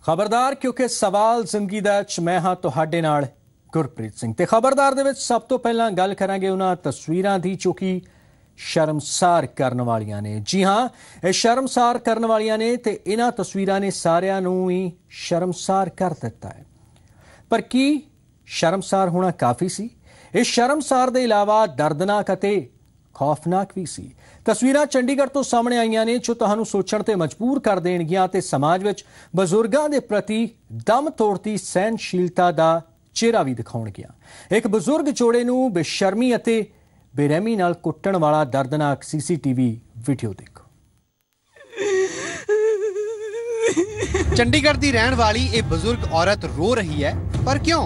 खबरदार क्योंकि सवाल जिंदगी दा मैं हाँ तुहाडे नाल गुरप्रीत सिंह ते खबरदार दे विच सब तो पहला गल करांगे उन्हां तस्वीरां दी जो कि शर्मसार करन वालियां ने। जी हाँ, ये शर्मसार करन वालियां ने ते इन्हां तस्वीरां ने सारियां नूं ही शर्मसार कर दिता है। पर की शर्मसार होना काफ़ी सी? इस शर्मसार दे इलावा दर्दनाक अते खौफनाक भी सी। तस्वीरां चंडीगढ़ तो सामने आईयां ने जो तुहानूं सोचण ते मजबूर कर देणगियां ते समाज विच बजुर्गां दे प्रति दम तोड़ती सहनशीलता दा चेहरा भी दिखाउणगियां। एक बजुर्ग जोड़े नूं बेशर्मी अते बेरहमी नाल कुੱਟਣ वाला दर्दनाक सीसीटीवी वीडियो देखो। चंडीगढ़ दी रहण वाली ये बुजुर्ग औरत रो रही है, पर क्यों?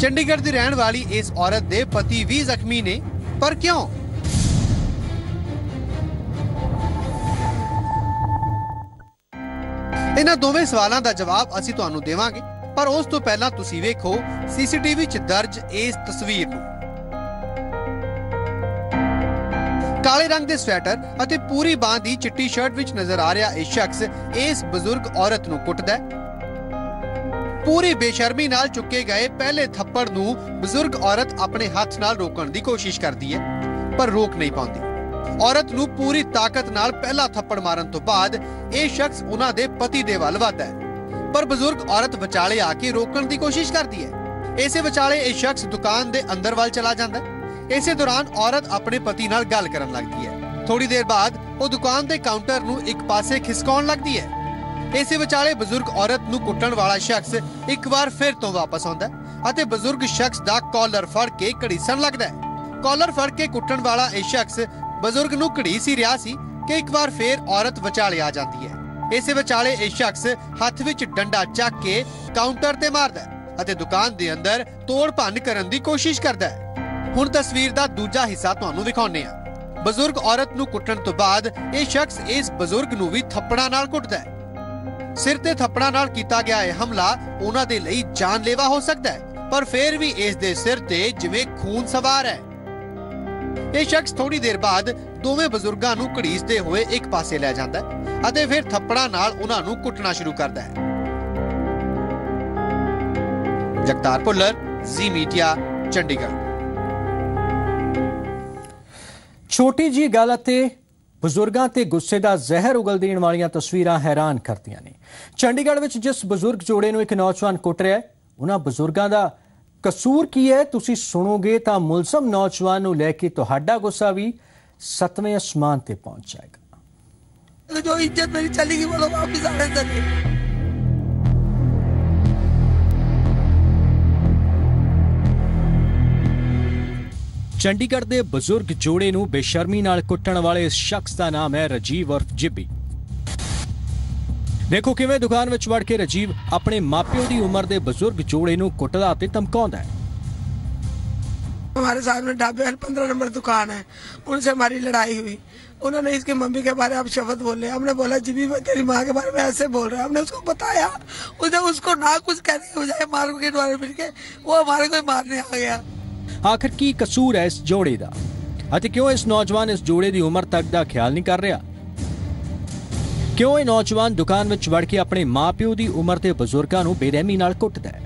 चंडीगढ़ दी रहण वाली इस औरत दे पति भी जख्मी ने, पर क्यों? इन्हां दोवें सवालों का जवाब असीं तुहानूं देवांगे, पर उस तो पहला तुसीं वेखो सीसीटीवी च दर्ज इस तस्वीर नूं। काले रंग दे स्वेटर अते पूरी बांह दी चिट्टी शर्ट विच नजर आ रहा यह शख्स इस बुजुर्ग औरत नूं कुੱਟਦਾ है। पूरी बेशर्मी नाल चुके गए पहले थप्पड़ नूं बुजुर्ग औरत अपने हाथ नाल रोकण दी कोशिश करदी है, पर रोक नहीं पाउंदी। औरत नूं पूरी ताकत नाल पहला थप्पड़ मारन तो बाद यह शख्स उन्हां दे पति दे वल वधदा है, पर बुजुर्ग औरत विचाले आके रोकण दी कोशिश करदी है। इसे विचाले यह शख्स दुकान दे अंदर वल चला जांदा है। इसे दौरान औरत अपने पति नाल गल करन लगदी है। थोड़ी देर बाद वो दुकान दे काउंटर नूं एक पासे खिसकाउण लगदी है। इसे विचाले बुजुर्ग औरत नूं कुੱਟਣ वाला शख्स एक बार फिर तो वापस आउंदा है अते बुजुर्ग शख्स दा कॉलर फड़ के घड़ीसण लगदा है। कॉलर फड़ के कुੱਟਣ वाला यह शख्स बुजुर्ग नूं घड़ीस ही रिहा सी कि एक बार फिर औरत विचाले आ जाती है। इसे विचाले यह शख्स हथ विच डंडा चक के काउंटर ते मारदा है अते दुकान दे अंदर तोड़ भन्न करन दी कोशिश करदा है। हुण तस्वीर दा दूजा हिस्सा तुहानूं विखाउने आ। बुजुर्ग औरत नूं कुੱਟਣ तो बाद यह शख्स इस बुजुर्ग नूं भी थप्पड़ां नाल कुੱਟਦਾ है। सिर ते थप्पड़ां नाल कीता गया यह हमला उन्हां दे लई जानलेवा हो सकदा है, पर फिर भी इस दे सिर ते जिवें खून सवार है। यह शख्स थोड़ी देर बाद दोवें बुजुर्गां नूं घड़ीसदे होए एक पासे लै जांदा है अते फिर थप्पड़ां नाल उन्हां नूं कुੱਟਣਾ शुरू करदा है। जगतार भुल्लर, जी मीडिया, चंडीगढ़। छोटी जी गल अते बजुर्गां ते गुस्से दा जहर उगल देण वालियां तस्वीरां हैरान करदियां ने। चंडीगढ़ विच जिस बजुर्ग जोड़े नूं एक नौजवान कुੱਟ रिहा है, उन्हां बजुर्गां दा कसूर की है तुसीं सुणोगे तां मुलजम नौजवान नूं लैके तुहाडा गुस्सा भी 7वें आसमान ते पहुंच जाएगा। जो इज्जत मेरी चली गई वो वापस आने चाहिए। चंडीगढ़ के बजुर्ग जोड़े नूं बेशर्मी नाल कुੱਟਣ वाले इस शख्स का नाम है रजीव उर्फ जिब्बी। देखो किवें दुकान विच वड़ के रजीव अपने मापिओ की उम्र के बजुर्ग जोड़े नूं कुੱਟਦਾ ते धमकाउंदा है। हमारे सामने ढाबे 15 नंबर दुकान है, उनसे हमारी लड़ाई हुई। उन्होंने इसकी मम्मी के बारे में शब्द बोले। हमने बोला जिब्बी तेरी माँ के बारे में ऐसे बोल रहा है। हमने उसको बताया, उसको ना कुछ कहने के बजाय मार के द्वारा फिर के वो हमारे को मारने आ गया। आखिर की कसूर है इस जोड़े का अते क्यों इस नौजवान इस जोड़े की उम्र तक का ख्याल नहीं कर रहा? क्यों ये नौजवान दुकान विच वड़ के अपने मां प्यो की उम्र के बजुर्गों नूं बेरहमी नाल कुੱਟਦਾ है?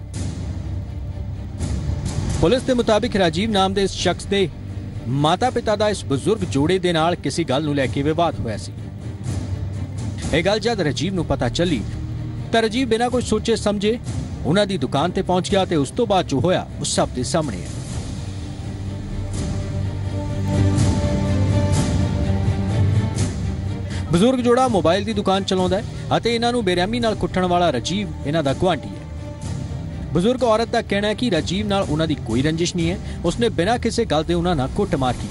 पुलिस के मुताबिक राजीव नाम के इस शख्स के माता पिता का इस बुजुर्ग जोड़े के नाल किसी गल नूं लैके विवाद होया सी। यह गल जद राजीव नूं पता चली तो राजीव बिना कोई सोचे समझे उन्हां दी दुकान ते पहुंच गया ते उस तो बाद जो होया उस सब दे सामने है। बजुर्ग जोड़ा मोबाइल की दुकान चलाउंदा है अते इन्हां नूं बेरहमी नाल कुੱਟਣ वाला राजीव इन्हां दा गुआंढी है। बजुर्ग औरत का कहना है कि राजीव नाल उन्हां दी कोई रंजिश नहीं है, उसने बिना किसी गल दे उन्हां नाल कुੱਟਮਾਰ की।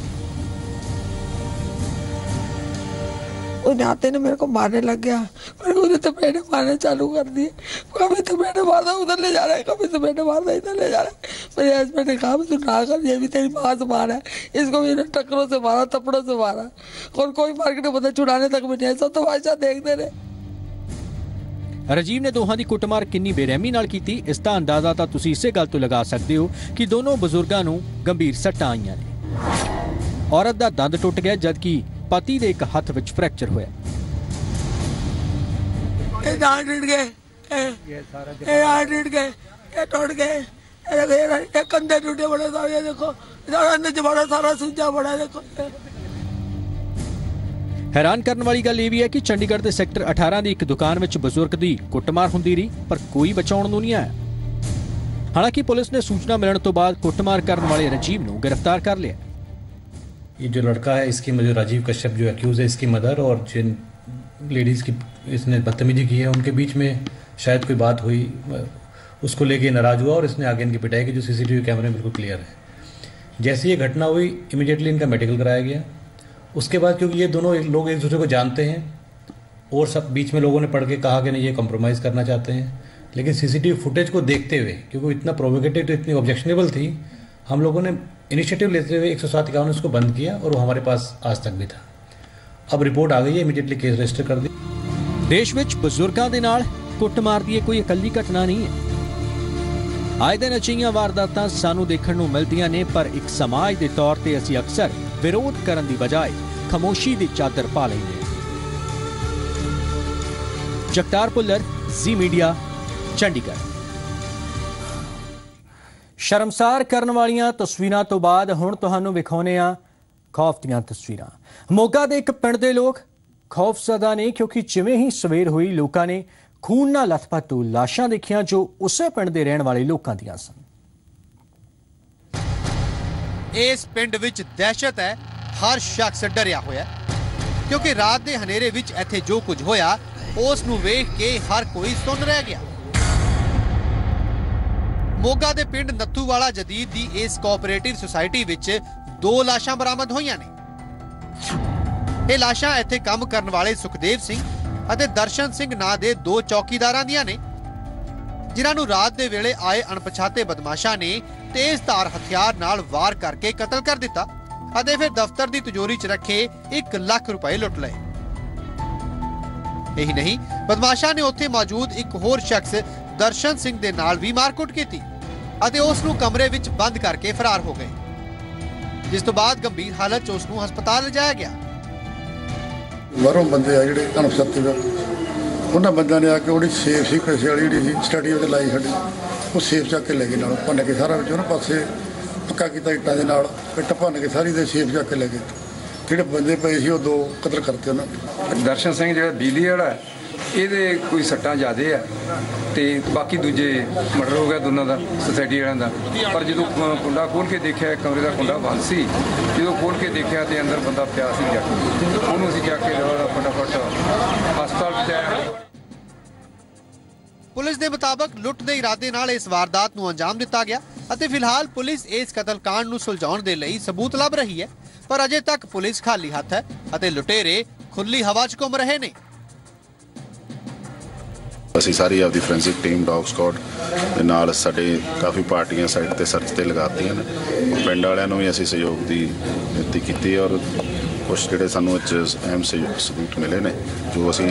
नाते ने मेरे को मारने लग गया, उन्हें तो मैंने मारने चालू कर दिए। कभी तो मैंने मारा उधर ले जा रहा है, कभी तो मैंने मारा इधर ले जा रहा है। मेरे हस्बैंड ने कहा तू ना कर, ये भी तेरी माँ से मारा है। इसको भी टक्करों से मारा, थप्पड़ों से मारा, और कोई मार्केट में छुड़ाने तक भी नहीं। सब तो भाषा देखते रहे। राजीव ने दोहां दी कुੱਟਮਾਰ किन्नी बेरहमी नाल कीती, इसका अंदाजा तां तुसीं इसे गल तो लगा सकते हो कि दोनों बजुर्गों नूं गंभीर सट्टां आईयां ने। औरत दा दंद टुट गया जबकि पति दे एक हथ विच फ्रैक्चर होया। कंधे टूटे बड़े सारे, देखो बड़ा सारा सूजा बड़ा, देखो। हैरान करने वाली गल यह भी है कि चंडीगढ़ के सैक्टर 18 की एक दुकान में बजुर्ग की कुटमार होंदी रही, पर कोई बचाउण नूं नहीं आया। हालांकि पुलिस ने सूचना मिलने तो बाद कुटमार करने वाले राजीव नूं गिरफ्तार कर लिया। ये जो लड़का है, इसकी मदर राजीव कश्यप जो एक्यूज है, इसकी मदर और जिन लेडीज़ की इसने बदतमीजी की है, उनके बीच में शायद कोई बात हुई, उसको लेके नाराज़ हुआ और इसने आगे इनकी पिटाई की, जो सीसीटीवी कैमरे में बिल्कुल क्लियर है। जैसे ये घटना हुई, इमीडिएटली इनका मेडिकल कराया गया। उसके बाद क्योंकि ये दोनों लोग एक दूसरे को जानते हैं और सब बीच में लोगों ने पढ़ के कहा कि नहीं ये कॉम्प्रोमाइज़ करना चाहते हैं, लेकिन सीसीटीवी फुटेज को देखते हुए, क्योंकि इतना प्रोवोकेटिव, इतनी ऑब्जेक्शनेबल थी, हम लोगों ने इनिशिएटिव लेते हुए 107 उसको बंद किया और वो हमारे पास आज तक भी था। अब रिपोर्ट आ गई है, इमीडिएटली केस रजिस्टर कर दी। देश विच बजुर्गां दे नाल कुटमार दी कोई इकल्ली घटना नहीं है। आए दिन अजिहियां वारदातां सानू देखण नूं मिलदियां ने, पर एक समाज दे तौर ते असीं अक्सर विरोध करन दी बजाय खामोशी दी चादर पा लैंदे। जगतार पुल्लर, जी मीडिया, चंडीगढ़। शर्मसार करन वालियां तस्वीरां तो बाद हुण तुहानूं विखाउने आ खौफ दीयां तस्वीरां। मोगा दे एक पिंड दे लोग खौफज़दा ने, क्योंकि जिवें ही सवेर हुई लोकां ने खून नाल लथपथ लाशां देखियां जो उसे पिंड दे रहण वाले लोकां दीयां सन। इस पिंड विच दहशत है, हर शख्स डरिया होया, क्योंकि रात दे हनेरे विच इत्थे जो कुछ होया उस नूं वेख के हर कोई सुन रह गया। मोगा दे पिंड नत्थूवाला जदीद दी इस कोऑपरेटिव सोसाइटी विच 2 लाशां बरामद होईयां ने। ਇਹ ਲਾਸ਼ਾਂ ਇੱਥੇ ਕੰਮ ਕਰਨ ਵਾਲੇ ਸੁਖਦੇਵ ਸਿੰਘ ਅਤੇ ਦਰਸ਼ਨ ਸਿੰਘ ਨਾਂ ਦੇ 2 ਚੌਕੀਦਾਰਾਂ ਦੀਆਂ ਨੇ, ਜਿਨ੍ਹਾਂ ਨੂੰ ਰਾਤ ਦੇ ਵੇਲੇ ਆਏ ਅਣਪਛਾਤੇ ਬਦਮਾਸ਼ਾਂ ਨੇ ਤੇਜ਼ਧਾਰ ਹਥਿਆਰ ਨਾਲ ਵਾਰ ਕਰਕੇ ਕਤਲ ਕਰ ਦਿੱਤਾ ਅਤੇ ਫਿਰ ਦਫ਼ਤਰ ਦੀ ਤਿਜੋਰੀ 'ਚ ਰੱਖੇ 1 ਲੱਖ ਰੁਪਏ ਲੁੱਟ ਲਏ। ਇਹੀ ਨਹੀਂ, ਬਦਮਾਸ਼ਾਂ ਨੇ ਉੱਥੇ ਮੌਜੂਦ ਇੱਕ ਹੋਰ ਸ਼ਖਸ ਦਰਸ਼ਨ ਸਿੰਘ ਦੇ ਨਾਲ ਵੀ ਮਾਰਕੁੱਟ ਕੀਤੀ ਅਤੇ ਉਸ ਨੂੰ ਕਮਰੇ ਵਿੱਚ ਬੰਦ ਕਰਕੇ ਫਰਾਰ ਹੋ ਗਏ, ਜਿਸ ਤੋਂ ਬਾਅਦ ਗੰਭੀਰ ਹਾਲਤ 'ਚ ਉਸ ਨੂੰ ਹਸਪਤਾਲ ਲਿਜਾਇਆ ਗਿਆ। ਬਾਹਰੋਂ ਬੰਦੇ ਆ ਜਿਹੜੇ ਅਣਪਛਾਤੇ ਉਹਨਾਂ ਬੰਦਿਆਂ ਨੇ ਆ ਕੇ ਉਹਦੀ ਸੇਫ ਸੀ ਪੈਸੇ ਵਾਲੀ ਜਿਹੜੀ ਸੀ ਸਟੱਡੀ ਉਹਦੇ ਲਾਈ ਸਾਡੀ, ਉਹ ਸੇਫ ਚੱਕ ਕੇ ਲੈ ਗਏ, ਨਾਲ ਭੰਨ ਕੇ ਸਾਰਾ ਵਿੱਚ ਉਹਨਾਂ ਪਾਸੇ ਪੱਕਾ ਕੀਤਾ ਇੱਟਾਂ ਦੇ ਨਾਲ, ਇੱਟ ਭੰਨ ਕੇ ਸਾਰੀ ਦੇ ਸੇਫ ਚੱਕ ਕੇ ਲੈ ਗਏ। ਜਿਹੜੇ ਬੰਦੇ ਪਏ ਸੀ ਉਹ 2 ਕਤਲ ਕਰਤੇ ਉਹਨਾਂ ਨੇ। ਦਰਸ਼ਨ ਸਿੰਘ ਜਿਹੜਾ ਬਿਜਲੀ ਵਾਲਾ, ਇਹਦੇ ਕੋਈ ਸੱਟਾਂ ਜ਼ਿਆਦੇ ਆ ਤੇ ਬਾਕੀ ਦੂਜੇ ਮਰਡਰ ਹੋ ਗਿਆ ਦੋਨਾਂ ਦਾ, ਸੁਸਾਇਟੀ ਵਾਲਿਆਂ ਦਾ। ਪਰ ਜਦੋਂ ਕੁੰਡਾ ਖੋਲ੍ਹ ਕੇ ਦੇਖਿਆ, ਕਮਰੇ ਦਾ ਕੁੰਡਾ ਬੰਦ ਸੀ, ਜਦੋਂ ਖੋਲ੍ਹ ਕੇ ਦੇਖਿਆ ਤੇ ਅੰਦਰ ਬੰਦਾ ਪਿਆ ਸੀ ਜਾ ਕੇ, ਉਹਨੂੰ ਅਸੀਂ ਜਾ ਕੇ ਫਟਾਫਟ ਹਸਪਤਾਲ ਪਹੁੰਚਾਇਆ। ਪੁਲਿਸ ਦੇ ਮੁਤਾਬਕ ਲੁੱਟ ਦੇ ਇਰਾਦੇ ਨਾਲ ਇਸ ਵਾਰਦਾਤ ਨੂੰ ਅੰਜਾਮ ਦਿੱਤਾ ਗਿਆ ਅਤੇ ਫਿਲਹਾਲ ਪੁਲਿਸ ਇਸ ਕਤਲकांड ਨੂੰ ਸੁਲਝਾਉਣ ਦੇ ਲਈ ਸਬੂਤ ਲੱਭ ਰਹੀ ਹੈ, ਪਰ ਅਜੇ ਤੱਕ ਪੁਲਿਸ ਖਾਲੀ ਹੱਥ ਹੈ ਅਤੇ ਲੁਟੇਰੇ ਖੁੱਲੀ ਹਵਾ 'ਚ ਘੁੰਮ ਰਹੇ ਨੇ। ਅਸੀਂ ਸਾਰੀ ਆਪਦੀ ਫੋਰੈਂਸਿਕ ਟੀਮ ਡੌਗ ਸਕਾਡ ਦੇ ਨਾਲ ਸਾਡੇ ਕਾਫੀ ਪਾਰਟੀਆਂ ਸਾਈਟ ਤੇ ਸਰਚ ਤੇ ਲਗਾਤੀਆਂ ਨੇ। ਪਿੰਡ ਵਾਲਿਆਂ ਨੂੰ ਵੀ ਅਸੀਂ ਸਹਿਯੋਗ ਦੀ ਬੇਨਤੀ ਕੀਤੀ ਔਰ ਕੁਛ ਜਿਹੜੇ ਸਾਨੂੰ ਅਹਿਮ ਸਬੂਤ ਮਿਲੇ ਨੇ, ਜੋ ਅਸੀਂ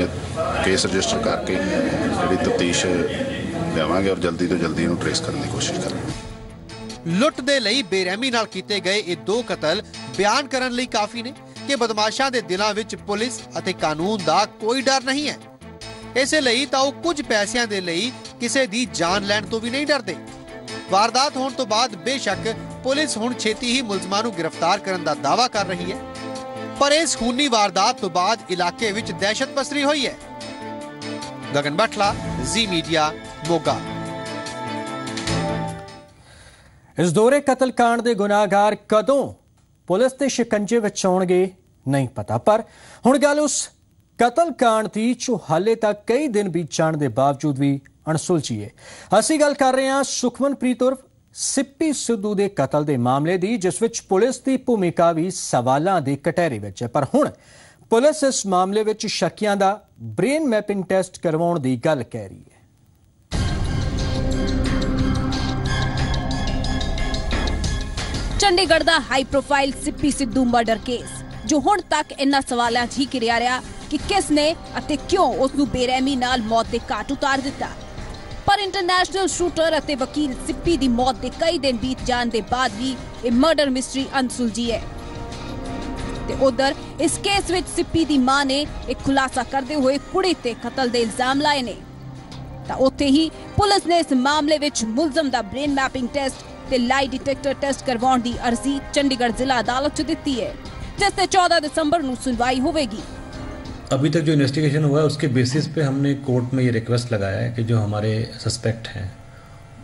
ਕੇਸ ਰਜਿਸਟਰ ਕਰਕੇ ਜਿਹੜੀ ਤਫਤੀਸ਼ ਲਿਆਵਾਂਗੇ ਔਰ ਜਲਦੀ ਤੋਂ ਜਲਦੀ ਇਹਨੂੰ ਟ੍ਰੇਸ ਕਰਨ ਦੀ ਕੋਸ਼ਿਸ਼ ਕਰਾਂਗੇ। ਲੁੱਟ ਦੇ ਲਈ ਬੇਰਹਿਮੀ ਨਾਲ ਕੀਤੇ ਗਏ ਇਹ 2 ਕਤਲ ਬਿਆਨ ਕਰਨ ਲਈ ਕਾਫੀ ਨੇ ਕਿ ਬਦਮਾਸ਼ਾਂ ਦੇ ਦਿਲਾਂ ਵਿੱਚ ਪੁਲਿਸ ਅਤੇ ਕਾਨੂੰਨ ਦਾ ਕੋਈ ਡਰ ਨਹੀਂ ਹੈ। ਇਸੇ ਲਈ ਤਾਂ ਉਹ ਕੁਝ ਪੈਸਿਆਂ ਦੇ ਲਈ ਕਿਸੇ ਦੀ ਜਾਨ ਲੈਣ ਤੋਂ ਵੀ ਨਹੀਂ ਡਰਦੇ। ਵਾਰਦਾਤ ਹੋਣ ਤੋਂ ਬਾਅਦ ਬੇਸ਼ੱਕ ਪੁਲਿਸ ਹੁਣ ਛੇਤੀ ਹੀ ਮੁਲਜ਼ਮਾਂ ਨੂੰ ਗ੍ਰਿਫਤਾਰ ਕਰਨ ਦਾ ਦਾਅਵਾ ਕਰ ਰਹੀ ਹੈ, ਪਰ ਇਸ ਖੂਨੀ ਵਾਰਦਾਤ ਤੋਂ ਬਾਅਦ ਇਲਾਕੇ ਵਿੱਚ ਦਹਿਸ਼ਤ ਪਸਰੀ ਹੋਈ ਹੈ। ਗਗਨ ਬਟਲਾ, ਜੀ ਮੀਡੀਆ, ਮੋਗਾ। ਇਸ ਦੋਰੇ ਕਤਲकांड ਦੇ ਗੁਨਾਹਗਾਰ ਕਦੋਂ ਪੁਲਿਸ ਦੇ ਸ਼ਿਕੰਜੇ ਵਿੱਚ ਆਉਣਗੇ ਨਹੀਂ ਪਤਾ, ਪਰ ਹੁਣ ਗੱਲ ਉਸ कतलकांड की जो हाले तक कई दिन बीत जाने के बावजूद भी अणसुलझी है। असीं गल कर रहे हैं सुखमनप्रीत उर्फ सिप्पी सिद्धू के कतल के मामले की, जिस विच पुलिस की भूमिका भी सवालों के कटहरे विच है, पर हुण पुलिस इस मामले विच शकियां दा ब्रेन मैपिंग टेस्ट करवाउण की गल कह रही है। चंडीगढ़ का high profile Sippy Sidhu murder case जो हुण तक इन्हां सवालों ही घिरिया रहा कि किसने अते क्यों उसनूं बेरहमी नाल मौत के घाट उतार दिता। पर इंटरनेशनल शूटर अते वकील सिप्पी दी मौत के कई दिन बीत जाने के बाद भी यह मर्डर मिस्ट्री अनसुलझी है। ਤੇ ਉਧਰ ਇਸ ਕੇਸ ਵਿੱਚ ਸਿੱਪੀ ਦੀ ਮਾਂ ਨੇ ਇੱਕ ਖੁਲਾਸਾ ਕਰਦੇ ਹੋਏ ਕੁੜੀ ਤੇ ਕਤਲ ਦੇ ਇਲਜ਼ਾਮ ਲਾਏ ਨੇ। ਤਾਂ ਉੱਥੇ ਹੀ ਪੁਲਿਸ ਨੇ ਇਸ ਮਾਮਲੇ ਵਿੱਚ ਮੁਲਜ਼ਮ ਦਾ ਬ੍ਰੇਨ ਮੈਪਿੰਗ ਟੈਸਟ ਤੇ लाई डिटेक्टर टेस्ट करवाने की अर्जी चंडीगढ़ जिला अदालत च दी है, जिससे 14 दिसंबर को सुनवाई होगी। अभी तक जो इन्वेस्टिगेशन हुआ है उसके बेसिस पे हमने कोर्ट में ये रिक्वेस्ट लगाया है कि जो हमारे सस्पेक्ट हैं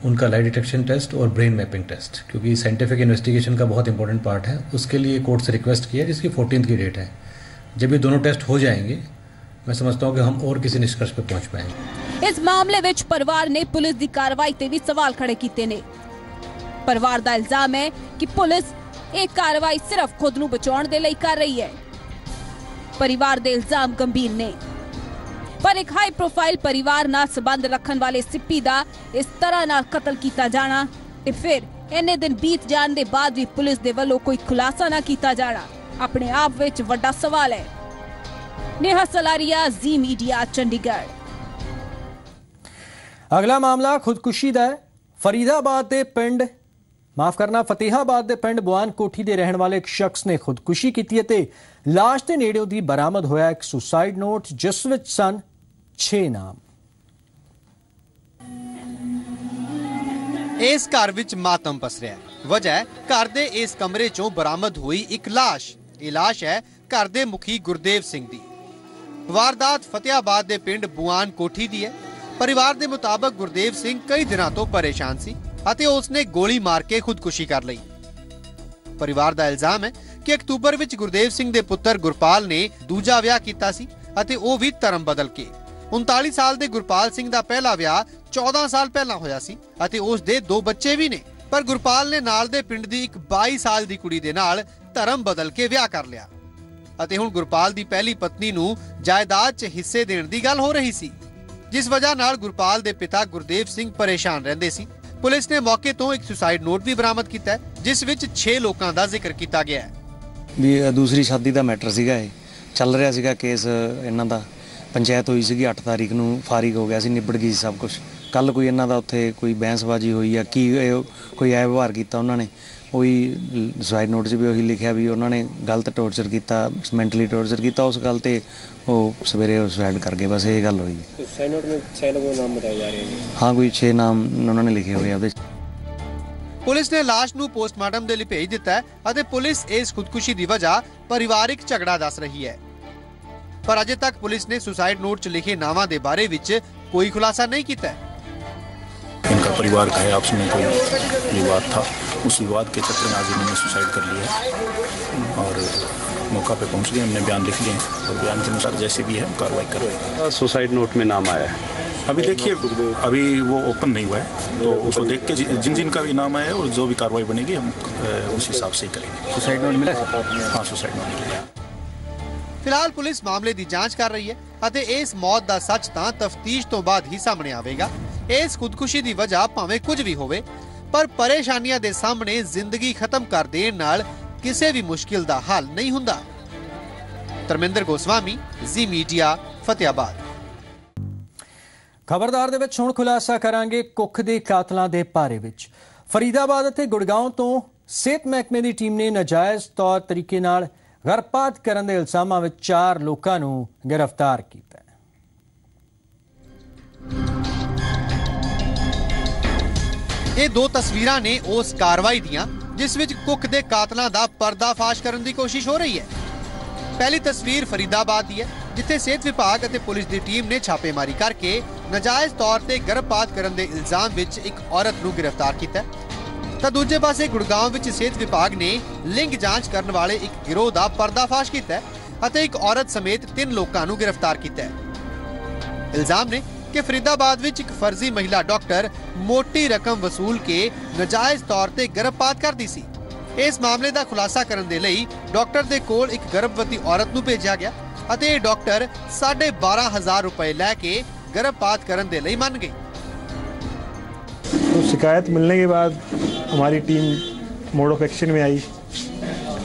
उनका लाई डिटेक्शन टेस्ट और ब्रेन मैपिंग टेस्ट, क्योंकि साइंटिफिक इन्वेस्टिगेशन का बहुत इंपॉर्टेंट पार्ट है, उसके लिए कोर्ट से रिक्वेस्ट किया जिसकी 14 की डेट है। जब ये दोनों टेस्ट हो जाएंगे मैं समझता हूँ कि हम और किसी निष्कर्ष पर पहुँच पाएंगे। इस मामले में परिवार ने पुलिस की कार्रवाई से भी सवाल खड़े किए ने। परिवार का इल्जाम है कि पुलिस एक कार्रवाई सिर्फ खुद नूं बचाउण दे लई कर रही है। परिवार दे इल्जाम गंभीर ने, पर एक हाई प्रोफाइल परिवार नाल संबंध रखन वाले सिप्पी दा इस तरह नाल कतल किया जाना ते फिर इन्ने दिन बीत जाने दे बाद भी पुलिस दे वल्लों कोई खुलासा ना किया जाना अपने आप विच वड्डा सवाल है। नेहा सलारिया, जी मीडिया, चंडीगढ़। अगला मामला खुदकुशी दा है। फरीदाबाद दे पिंड फतेहाबाद के पिंड बुआन कोठी के रहने वाले एक शख्स ने खुदकुशी की ते लाश के नेड़े दी बरामद होया एक सुसाइड नोट जिस विच सन 6 नाम। इस घर विच मातम पसरिया है। वजह है घर दे इस कमरे चों बरामद हुई एक लाश। ये लाश है घर दे मुखी गुरदेव सिंह दी। वारदात फतेहाबाद के पिंड बुआन कोठी दी है। परिवार के मुताबिक गुरदेव सिंह कई दिनों तो परेशान सी ਅਤੇ ਉਸਨੇ ਗੋਲੀ ਮਾਰ ਕੇ ਖੁਦਕੁਸ਼ੀ ਕਰ ਲਈ। ਪਰਿਵਾਰ ਦਾ ਇਲਜ਼ਾਮ ਹੈ ਕਿ ਅਕਤੂਬਰ ਵਿੱਚ ਗੁਰਦੇਵ ਸਿੰਘ ਦੇ ਪੁੱਤਰ ਗੁਰਪਾਲ ਨੇ ਦੂਜਾ ਵਿਆਹ ਕੀਤਾ ਸੀ ਅਤੇ ਉਹ ਵੀ ਧਰਮ ਬਦਲ ਕੇ। 39 ਸਾਲ ਦੇ ਗੁਰਪਾਲ ਸਿੰਘ ਦਾ ਪਹਿਲਾ ਵਿਆਹ 14 ਸਾਲ ਪਹਿਲਾਂ ਹੋਇਆ ਸੀ ਅਤੇ ਉਸ ਦੇ 2 ਬੱਚੇ ਵੀ ਨੇ, ਪਰ ਗੁਰਪਾਲ ਨੇ ਨਾਲ ਦੇ ਪਿੰਡ ਦੀ ਇੱਕ 22 ਸਾਲ ਦੀ ਕੁੜੀ ਦੇ ਨਾਲ ਧਰਮ ਬਦਲ ਕੇ ਵਿਆਹ ਕਰ ਲਿਆ ਅਤੇ ਹੁਣ ਗੁਰਪਾਲ ਦੀ ਪਹਿਲੀ ਪਤਨੀ ਨੂੰ ਜਾਇਦਾਦ 'ਚ ਹਿੱਸੇ ਦੇਣ ਦੀ ਗੱਲ ਹੋ ਰਹੀ ਸੀ, ਜਿਸ ਵਜ੍ਹਾ ਨਾਲ ਗੁਰਪਾਲ ਦੇ ਪਿਤਾ ਗੁਰਦੇਵ ਸਿੰਘ ਪਰੇਸ਼ਾਨ ਰਹਿੰਦੇ ਸੀ। पुलिस ने मौके तो एक सुसाइड नोट भी बरामद किया है जिस विच 6 लोगों का जिक्र किया गया है। भी दूसरी शादी का मैटर सीगा, चल रहा सीगा केस इन्हां दा। पंचायत हुई सी 8 तारीख नूं, फारिग हो गया सी, निबड़ गई सब कुछ। कल कोई इन्हां दा उत्थे कोई बहसबाजी हुई या की कोई ऐ व्यवहार किया उन्होंने, वही सुसाइड नोट भी वही लिखा भी उन्होंने गलत टॉर्चर किया, मेंटली टॉर्चर किया। उस गल ते वो सवेरे सुसाइड कर गए, बस ये गल हुई। सुसाइड नोट में 6 लोगों के नाम बताए जा रहे हैं। हाँ, कोई 6 नाम उन्होंने लिखे हुए हैं। पुलिस ने लाश नूं पोस्टमार्टम दे लई भेज दिता है अते पुलिस इस खुदकुशी दी वजह परिवारिक झगड़ा दस रही है, पर अजे तक पुलिस ने सुसाइड नोट च लिखे नावां दे बारे विच कोई खुलासा नहीं किया है। इनका परिवार का है, आपस में कोई विवाद था, उस विवाद के चक्कर में आज इन्होंने सुसाइड कर लिया और मौका पे पहुंच गए, हमने बयान लिख लिए और बयान के अनुसार जैसे भी है कार्रवाई करें। सुसाइड नोट में नाम आया है, अभी देखिए अभी वो ओपन नहीं हुआ है, तो उसको देख के जिन जिन का भी नाम आया और जो भी कार्रवाई बनेगी हम उस हिसाब से ही करेंगे। सुसाइड नोट मिला? हाँ, सुसाइड नोट मिला। फिलहाल पुलिस मामले की जांच कर रही है अते इस मौत का सच तां तफ्तीश तो बाद ही सामने आवेगा। इस खुदकुशी की वजह भावें कुछ भी होवे, पर परेशानियां दे सामने जिंदगी खत्म कर देण नाल किसी भी मुश्किल का हल नहीं हुंदा। धर्मेंद्र गोस्वामी, जी मीडिया, फतेहाबाद। खबरदार दे विच हुण खुलासा करांगे कुख दे कातलां दे बारे विच। फरीदाबाद अते गुड़गांव तो सेहत महकमे की टीम ने नाजायज़ तौर तरीके नाल गर्भपात करन दे इल्जामां विच 4 लोकां नूं गिरफ्तार कीता है। ये 2 तस्वीरां ने उस कार्रवाई दियां जिस विच कुक दे कातलां दा पर्दाफाश करन दी कोशिश हो रही है। पहली तस्वीर फरीदाबाद दी है जिथे सेहत विभाग अते पुलिस दी टीम ने छापेमारी करके नाजायज़ तौर ते गर्भपात करन दे इल्जाम विच एक औरत नूं गिरफ्तार कीता है। तां दूजे पासे गुड़गांव विच सेहत विभाग ने लिंग जांच करन वाले एक गिरोह दा पर्दाफाश कीता है अते एक औरत समेत 3 लोकां नूं गिरफ्तार कीता है। इल्जाम ने कि फरीदाबाद विच एक फर्जी महिला डॉक्टर मोटी रकम वसूल के नाजायज़ तौर ते गर्भपात करदी सी। इस मामले का खुलासा करने दे लई डॉक्टर दे कोल एक गर्भवती औरत नूं भेजा गया अते डॉक्टर 12,500 रुपए लैके गर्भपात करने दे लई मन गई। तो शिकायत मिलने के बाद हमारी टीम मोड ऑफ एक्शन में आई।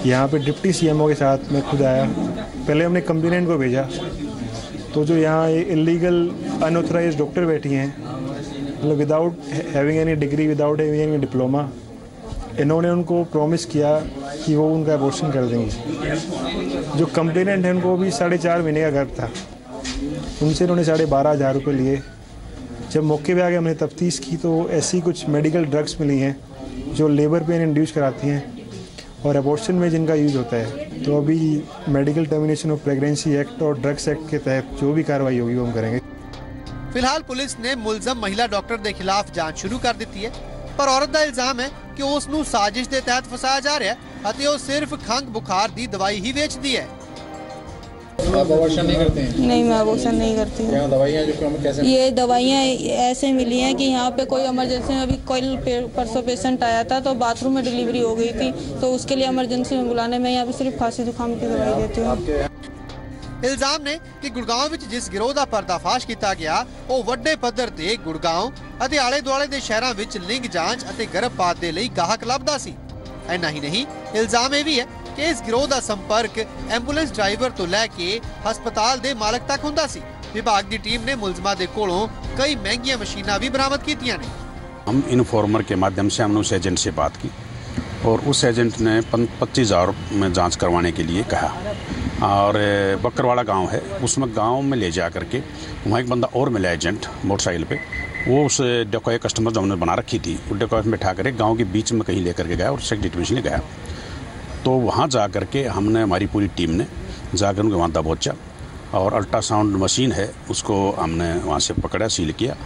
यहाँ पे डिप्टी सीएमओ के साथ मैं खुद आया। पहले हमने कंप्लेनेंट को भेजा, तो जो यहाँ इलीगल अनऑथराइज्ड डॉक्टर बैठी हैं, मतलब without having any degree, without having any diploma, इन्होंने उनको प्रॉमिस किया कि वो उनका अबॉर्शन कर देंगे। जो कंप्लेनेंट है उनको भी 4.5 महीने का गर्भ था, उनसे इन्होंने 12,500 रुपये लिए। जब मौके पे आके हमने तफ्तीश की तो ऐसी कुछ मेडिकल ड्रग्स मिली हैं जो लेबर पेन इंड्यूस कराती हैं और अबॉर्शन में जिनका यूज़ होता है। तो अभी medical termination of pregnancy act और ड्रग्स एक्ट के तहत जो भी कार्रवाई होगी वो हम करेंगे। फिलहाल पुलिस ने मुलजम महिला डॉक्टर के खिलाफ जांच शुरू कर दी है, पर औरत का इल्जाम है कि उसनू साजिश के तहत फसाया जा रहा है और वो सिर्फ खंघ बुखार की दवाई ही बेचती है। आप अबॉर्शन नहीं करते हैं? नहीं, मैं अबॉर्शन नहीं करती हूँ। दवाइयाँ जो हमें कैसे? ये दवाइयाँ ऐसे मिली हैं कि यहाँ पे कोई इमरजेंसी में, अभी कल परसों पेशेंट आया था तो बाथरूम में डिलीवरी हो गई थी, तो उसके लिए इमरजेंसी में बुलाने में यहाँ पे सिर्फ खांसी जुकाम की दवाई देती हूँ। इल्जाम ने कि गुड़गांव विच जिस गिरोह का पर्दाफाश किया गया वो वड्डे पद्धर ते गुड़गांव अते आले दुआले दे शहरां विच लिंग जांच अते गर्भपात दे लई गाहक लभदा सी। इन्ना ही नहीं, इल्जाम यह भी है कि इस गिरोह का संपर्क एंबूलेंस ड्राइवर तो लैके हस्पताल दे मालक तक हुंदा सी। विभाग की टीम ने मुलजमां दे कोलों कई महंगियां मशीनां भी बरामद कीतियां ने। हम इन्फॉर्मर के माध्यम से हमने उस एजेंट से बात की और उस एजेंट ने 25,000 में जांच करवाने के लिए कहा और बकरवाड़ा गांव है, उसमें गांव में ले जा करके वहाँ एक बंदा और मिला एजेंट मोटरसाइकिल पे, वो उस डेकोय कस्टमर जो हमने बना रखी थी वो डेकोय में बैठा कर गांव के बीच में कहीं लेकर के गया और सेक्स डिटेंशन ले गया। तो वहाँ जा कर के हमने, हमारी पूरी टीम ने जाकर उनके वहाँ दबोचा और अल्ट्रासाउंड मशीन है उसको हमने वहाँ से पकड़ा, सील किया।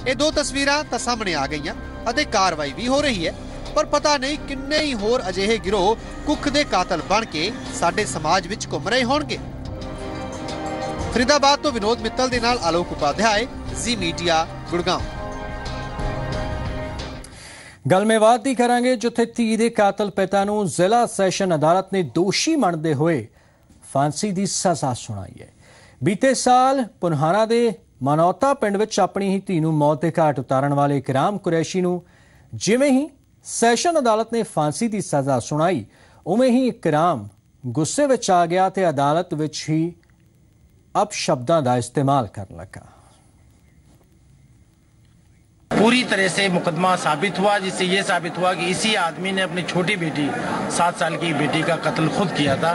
ये दो तस्वीरां तो सामने आ गई और कार्रवाई भी हो रही है, पर पता नहीं किन्ने ही होर अजिहे गिरोह कुख दे कातल बन के साडे समाज विच घुम रहे होणगे। फरीदाबाद तो विनोद मित्तल दे नाल आलोक उपाध्याय, जी मीडिया, गुड़गांव। गलमेवाद दी करांगे जिथे धी दे कातल पिता नूं जिला सैशन अदालत ने दोषी मनदे होए फांसी दी सजा सुनाई है। बीते साल पुनहारा दे मनौता पिंड विच अपनी ही धी नूं मौत दे घाट उतारण वाले इकराम कुरैशी नूं जिवें ही सैशन अदालत ने फांसी की सजा सुनाई उवें ही इकराम गुस्से विच आ गया ते अदालत विच ही अपशब्दां दा इस्तेमाल करन लगा। पूरी तरह से मुकदमा साबित हुआ, जिससे ये साबित हुआ कि इसी आदमी ने अपनी छोटी बेटी 7 साल की बेटी का कत्ल खुद किया था,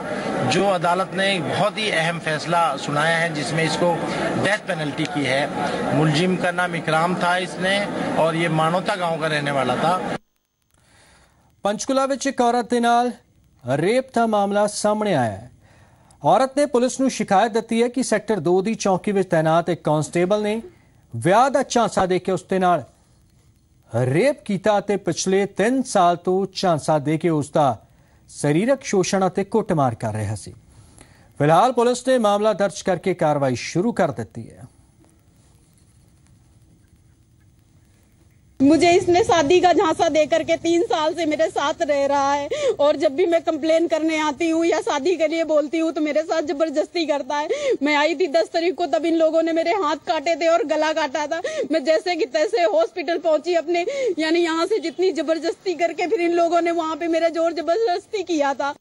जो अदालत ने बहुत ही अहम फैसला सुनाया है जिसमें इसको डेथ पेनल्टी की है। मुलजिम का नाम इकराम था इसने और ये मानोता गांव का रहने वाला था। पंचकुला विच एक औरत दे नाल रेप का मामला सामने आया है। औरत ने पुलिस नूं शिकायत दी है कि सैक्टर 2 की चौकी विच तैनात एक कांस्टेबल ने विआह दा झांसा दे के उसदे नाल रेप कीता ते पिछले 3 साल तो झांसा दे के उसका शरीरक शोषण अते कुटमार कर रहा सी। फिलहाल पुलिस ने मामला दर्ज करके कार्रवाई शुरू कर दी है। मुझे इसने शादी का झांसा देकर के 3 साल से मेरे साथ रह रहा है और जब भी मैं कंप्लेन करने आती हूँ या शादी के लिए बोलती हूँ तो मेरे साथ जबरदस्ती करता है। मैं आई थी 10 तारीख को, तब इन लोगों ने मेरे हाथ काटे थे और गला काटा था। मैं जैसे कि तैसे हॉस्पिटल पहुंची अपने, यानी यहाँ से जितनी जबरदस्ती करके फिर इन लोगों ने वहां पे मेरा जोर जबरदस्ती किया था।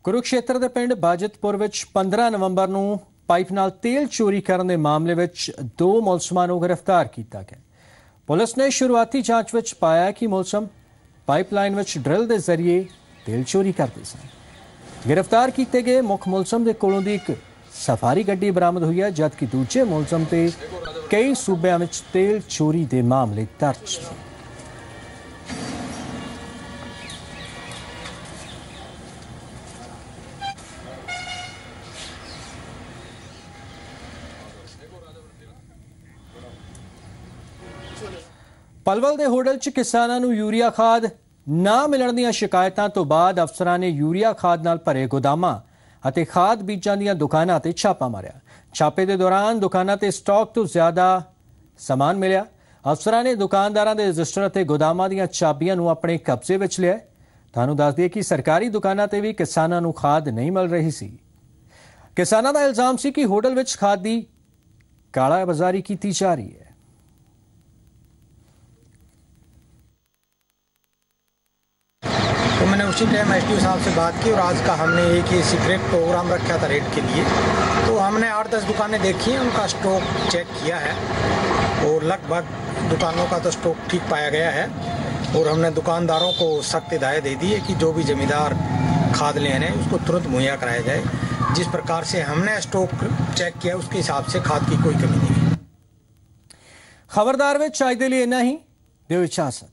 कुरुक्षेत्र के पिंड बाजितपुर विच 15 नवंबर नूं पाइप नाल तेल चोरी करने के मामले विच 2 मुलजमां नूं गिरफ्तार किया गया। पुलिस ने शुरुआती जांच विच पाया कि मुलजम पाइपलाइन विच ड्रिल के जरिए तेल चोरी करते सन। गिरफ्तार किए गए मुख मुलजम के कोलों दी एक सफारी गड्डी बरामद हुई है, जबकि दूजे मुलजम ते कई सूबे में तेल चोरी के मामले दर्ज हैं। पलवल के होडल च किसानां नूं यूरिया खाद ना मिलण दीआं शिकायतां तो बाद अफसरां ने यूरिया खाद नाल भरे गोदामां अते खाद बीजां दीआं दुकानां ते छापा मारिया। छापे के दौरान दुकानां ते स्टॉक तो ज्यादा समान मिलिया। अफसरां ने दुकानदारां दे रजिस्टर अते गोदामां दीआं चाबियां नूं अपने कब्जे विच लिया। तुहानूं दस दईए कि सरकारी दुकानां ते भी किसानां नूं खाद नहीं मिल रही सी। किसानां दा इल्जाम सी कि होडल विच खाद दी कालाबाजारी कीती जा रही है। तो मैंने उसी टाइम एसडीओ साहब से बात की और आज का हमने एक ही सीक्रेट प्रोग्राम रखा था रेड के लिए। तो हमने 8-10 दुकानें देखी हैं, उनका स्टॉक चेक किया है और लगभग दुकानों का तो स्टॉक ठीक पाया गया है। और हमने दुकानदारों को सख्त हिदायत दे दी है कि जो भी जमींदार खाद ले रहे हैं उसको तुरंत मुहैया कराया जाए। जिस प्रकार से हमने स्टॉक चेक किया उसके हिसाब से खाद की कोई कमी नहीं है। खबरदार में अज दे लिए इन्ना ही, दिओ इजाजत।